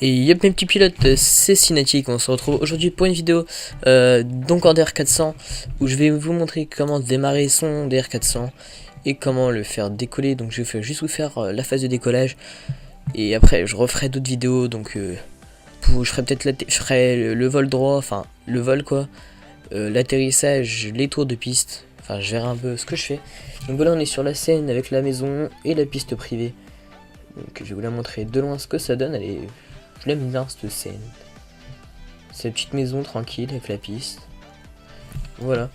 Et yep mes petits pilotes, c'est Cinétique, on se retrouve aujourd'hui pour une vidéo donc en DR400 où je vais vous montrer comment démarrer son DR400 et comment le faire décoller. Donc je vais juste vous faire la phase de décollage et après je referai d'autres vidéos. Donc je ferai peut-être je ferai le vol droit, enfin le vol quoi, l'atterrissage, les tours de piste, enfin je verrai un peu ce que je fais. Donc voilà, on est sur la scène avec la maison et la piste privée. Donc je vais vous la montrer de loin ce que ça donne. Je l'aime bien cette scène. C'est une petite maison tranquille avec la piste. Voilà.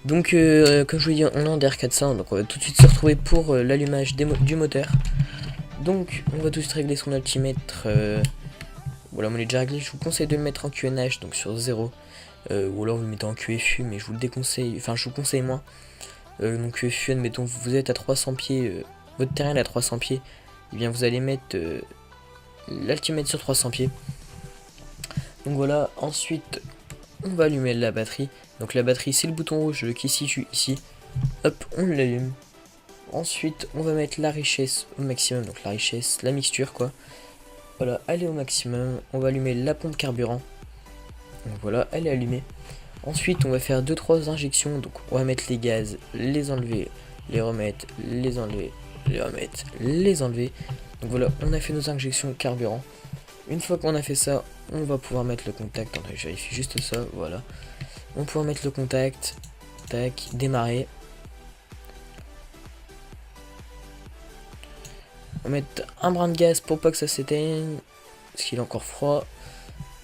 Donc comme je vous dis, on est en DR400. Donc on va tout de suite se retrouver pour l'allumage du moteur. Donc on va tout de suite régler son altimètre. Voilà, on est déjà réglé. Je vous conseille de le mettre en QNH, donc sur 0. Ou alors vous le mettez en QFU, mais je vous le déconseille. Enfin je vous conseille moins. Donc QFU, admettons vous êtes à 300 pieds. Votre terrain est à 300 pieds. Et bien vous allez mettre l'altimètre sur 300 pieds. Donc voilà, ensuite on va allumer la batterie. Donc la batterie c'est le bouton rouge qui se situe ici. Hop, on l'allume. Ensuite on va mettre la richesse au maximum. Donc la richesse, la mixture quoi. Voilà, elle est au maximum. On va allumer la pompe carburant. Donc voilà, elle est allumée. Ensuite on va faire 2-3 injections. Donc on va mettre les gaz, les enlever, les remettre, les enlever, les remettre, les enlever. Donc voilà, on a fait nos injections carburant. Une fois qu'on a fait ça, on va pouvoir mettre le contact. Attendez, je vérifie juste ça, voilà. On va pouvoir mettre le contact. Tac, démarrer. On va mettre un brin de gaz pour pas que ça s'éteigne, parce qu'il est encore froid.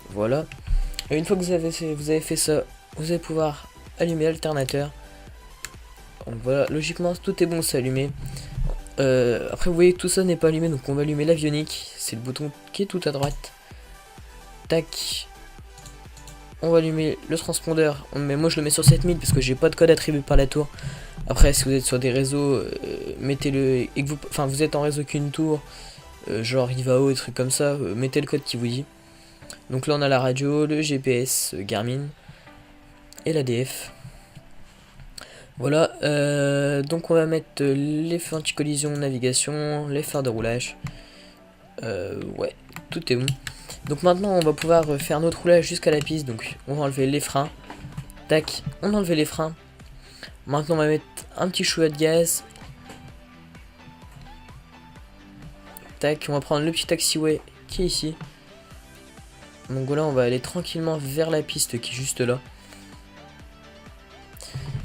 Voilà. Et une fois que vous avez fait ça, vous allez pouvoir allumer l'alternateur. Donc voilà, logiquement tout est bon, c'est allumé. Après vous voyez que tout ça n'est pas allumé, donc on va allumer l'avionique, c'est le bouton qui est tout à droite. Tac. On va allumer le transpondeur, mais moi je le mets sur 7000 parce que j'ai pas de code attribué par la tour. Après si vous êtes sur des réseaux, mettez-le, et que vous êtes en réseau qu'une tour, genre Ivao et trucs comme ça, mettez le code qui vous dit. Donc là on a la radio, le GPS Garmin et l'ADF. Voilà, donc on va mettre les feux anti-collision, navigation, les phares de roulage. Ouais, tout est bon. Donc maintenant on va pouvoir faire notre roulage jusqu'à la piste. Donc on va enlever les freins. Tac, on a enlevé les freins. Maintenant on va mettre un petit chouïa de gaz. Tac, on va prendre le petit taxiway qui est ici. Donc voilà, on va aller tranquillement vers la piste qui est juste là.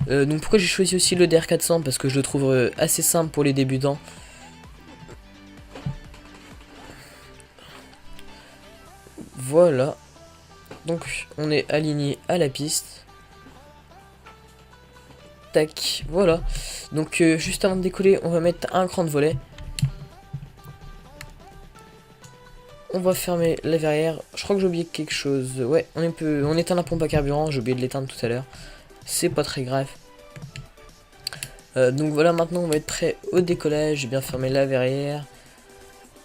Donc pourquoi j'ai choisi aussi le DR400, parce que je le trouve assez simple pour les débutants. Voilà. Donc on est aligné à la piste. Tac, voilà. Donc juste avant de décoller, on va mettre un cran de volet. On va fermer la verrière. Je crois que j'ai oublié quelque chose. Ouais, on éteint la pompe à carburant, j'ai oublié de l'éteindre tout à l'heure. C'est pas très grave. Donc voilà, maintenant on va être prêt au décollage. J'ai bien fermé la verrière.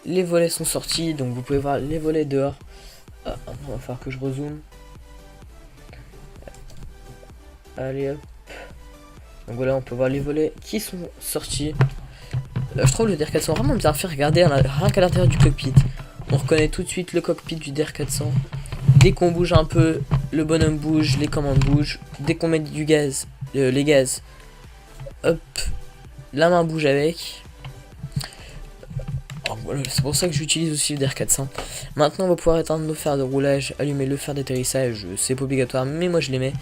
Les volets sont sortis, donc vous pouvez voir les volets dehors. Ah, il va falloir que je rezoome. Allez hop. Donc voilà, on peut voir les volets qui sont sortis. Je trouve le DR400 vraiment bien fait. Regarder rien qu'à l'intérieur du cockpit. On reconnaît tout de suite le cockpit du DR400. Dès qu'on bouge un peu, le bonhomme bouge, les commandes bougent. Dès qu'on met du gaz, les gaz, hop, la main bouge avec. Voilà, c'est pour ça que j'utilise aussi le DR400. Maintenant on va pouvoir éteindre nos fers de roulage, allumer le fer d'atterrissage, c'est pas obligatoire mais moi je les mets.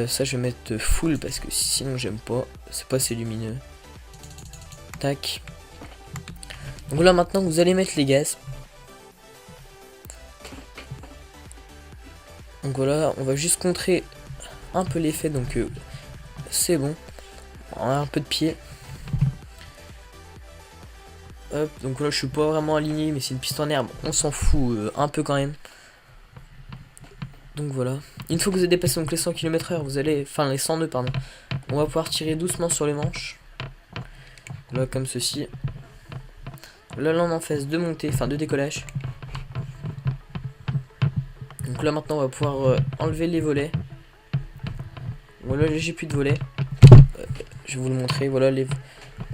Ça je vais mettre full parce que sinon j'aime pas, c'est pas assez lumineux. Tac. Donc là maintenant vous allez mettre les gaz. Donc voilà, on va juste contrer un peu l'effet, donc c'est bon. On a un peu de pied. Hop, donc là je suis pas vraiment aligné, mais c'est une piste en herbe, on s'en fout un peu quand même. Donc voilà. Une fois que vous avez dépassé donc les 100 km/h, vous allez, enfin les 100 nœuds pardon, on va pouvoir tirer doucement sur les manches. Là comme ceci. Là on en phase de montée, enfin de décollage. Donc là maintenant on va pouvoir enlever les volets. Voilà, là j'ai plus de volets. Je vais vous le montrer, voilà les...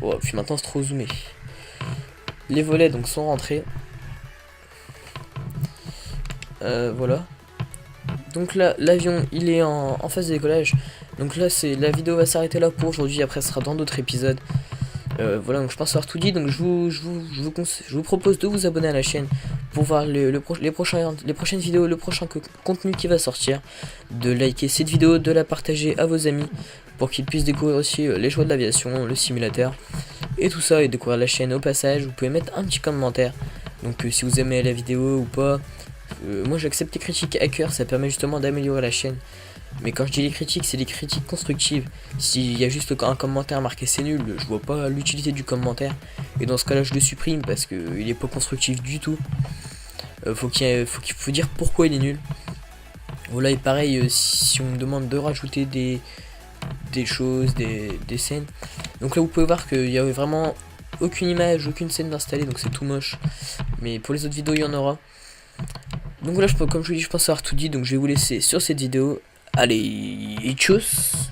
Oh, puis maintenant c'est trop zoomé. Les volets donc sont rentrés. Voilà. Donc là, l'avion, il est en phase de décollage. Donc là, la vidéo va s'arrêter là pour aujourd'hui. Après, ce sera dans d'autres épisodes. Voilà, donc je pense avoir tout dit. Donc je vous propose de vous abonner à la chaîne pour voir les prochaines vidéos, le prochain contenu qui va sortir. De liker cette vidéo, de la partager à vos amis pour qu'ils puissent découvrir aussi les joies de l'aviation, le simulateur et tout ça, et découvrir la chaîne au passage. Vous pouvez mettre un petit commentaire. Donc si vous aimez la vidéo ou pas. Moi j'accepte les critiques à cœur, ça permet justement d'améliorer la chaîne. Mais quand je dis les critiques, c'est des critiques constructives. S'il y a juste un commentaire marqué c'est nul, je vois pas l'utilité du commentaire. Et dans ce cas là je le supprime parce qu'il est pas constructif du tout. Faut dire pourquoi il est nul. Voilà, et pareil, si on me demande de rajouter des choses, des scènes. Donc là vous pouvez voir qu'il y avait vraiment aucune image, aucune scène d'installer, donc c'est tout moche. Mais pour les autres vidéos il y en aura. Donc voilà, comme je vous dis, je pense avoir tout dit, donc je vais vous laisser sur cette vidéo. Allez, tchuss!